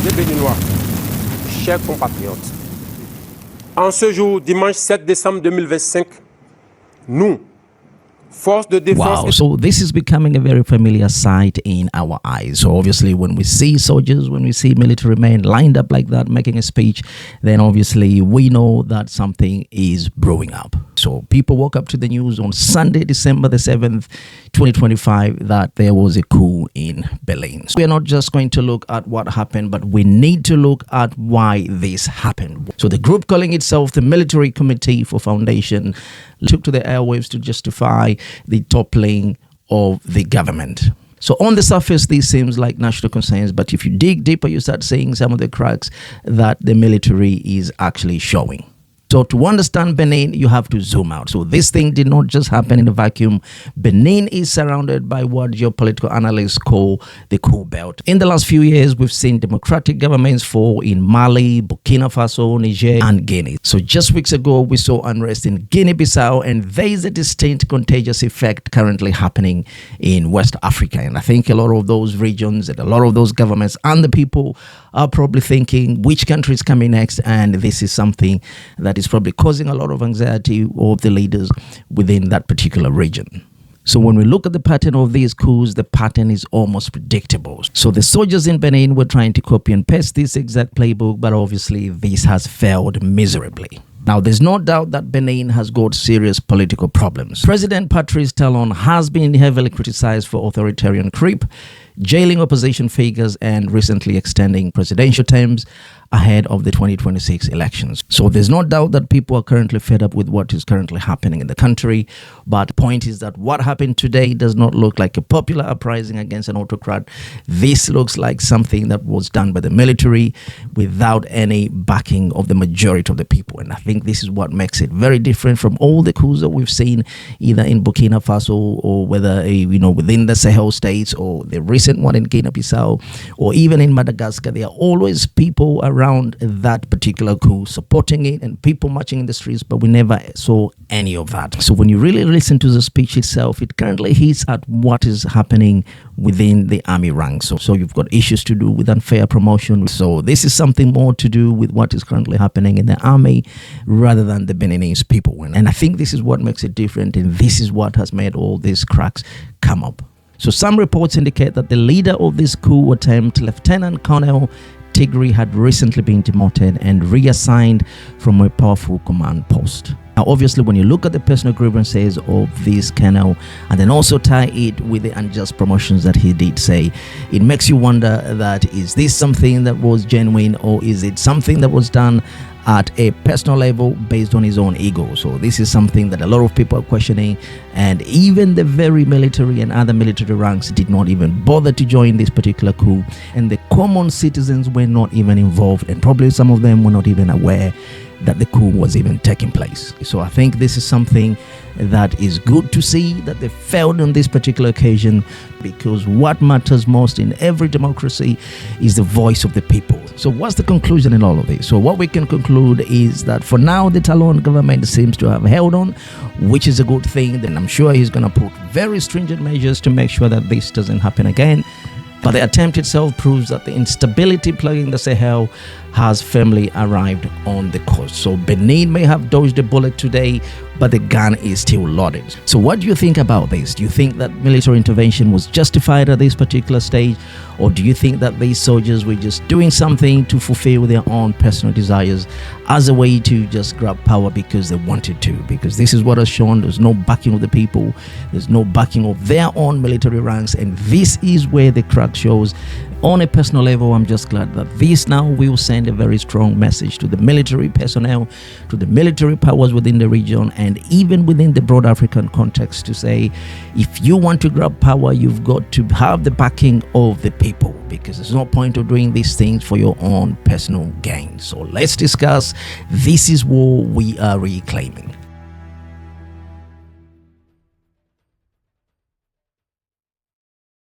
Les Béninois, chers compatriotes, en ce jour, dimanche 7 décembre 2025, nous, force de défense. Wow, so this is becoming a very familiar sight in our eyes. So obviously when we see soldiers, when we see military men lined up like that making a speech, then obviously we know that something is brewing up. So people woke up to the news on Sunday, December the 7th, 2025, that there was a coup in Benin. So we are not just going to look at what happened, but we need to look at why this happened. So the group calling itself the Military Committee for Foundation took to the airwaves to justify the toppling of the government. So on the surface, this seems like national concerns, but if you dig deeper, you start seeing some of the cracks that the military is actually showing. So to understand Benin, you have to zoom out. So this thing did not just happen in a vacuum. Benin is surrounded by what geopolitical analysts call the Coup belt. In the last few years, we've seen democratic governments fall in Mali, Burkina Faso, Niger, and Guinea. So just weeks ago, we saw unrest in Guinea-Bissau, and there is a distinct contagious effect currently happening in West Africa. And I think a lot of those regions and a lot of those governments and the people are probably thinking which country is coming next, and this is something that is probably causing a lot of anxiety of the leaders within that particular region. So when we look at the pattern of these coups, the pattern is almost predictable. So the soldiers in Benin were trying to copy and paste this exact playbook, but obviously this has failed miserably. Now, there's no doubt that Benin has got serious political problems. President Patrice Talon has been heavily criticized for authoritarian creep, jailing opposition figures, and recently extending presidential terms ahead of the 2026 elections. So there's no doubt that people are currently fed up with what is currently happening in the country. But the point is that what happened today does not look like a popular uprising against an autocrat. This looks like something that was done by the military without any backing of the majority of the people. And I think this is what makes it very different from all the coups that we've seen either in Burkina Faso or whether, within the Sahel states, or the recent one in Guinea-Bissau, or even in Madagascar. There are always people around that particular coup supporting it and people marching in the streets, but we never saw any of that. So when you really listen to the speech itself, it currently hits at what is happening within the army ranks. So you've got issues to do with unfair promotion. So this is something more to do with what is currently happening in the army rather than the Beninese people. And I think this is what makes it different, and this is what has made all these cracks come up. So some reports indicate that the leader of this coup attempt, Lieutenant Colonel Tigri, had recently been demoted and reassigned from a powerful command post. Now, obviously, when you look at the personal grievances of this colonel and then also tie it with the unjust promotions that he did say, it makes you wonder that is this something that was genuine, or is it something that was done at a personal level based on his own ego? So this is something that a lot of people are questioning, and even the very military and other military ranks did not even bother to join this particular coup, and the common citizens were not even involved, and probably some of them were not even aware that the coup was even taking place. So I think this is something that is good to see that they failed on this particular occasion, because what matters most in every democracy is the voice of the people. So what's the conclusion in all of this? So what we can conclude is that for now, the Talon government seems to have held on, which is a good thing. Then I'm sure he's going to put very stringent measures to make sure that this doesn't happen again. But the attempt itself proves that the instability plaguing the Sahel has firmly arrived on the coast. So Benin may have dodged a bullet today, but the gun is still loaded. So what do you think about this? Do you think that military intervention was justified at this particular stage? Or do you think that these soldiers were just doing something to fulfill their own personal desires as a way to just grab power because they wanted to? Because this is what has shown there's no backing of the people, there's no backing of their own military ranks, and this is where the crack shows. On a personal level, I'm just glad that this now will send a very strong message to the military personnel, to the military powers within the region, and even within the broad African context, to say, if you want to grab power, you've got to have the backing of the people, because there's no point of doing these things for your own personal gain. So let's discuss, this is what we are reclaiming.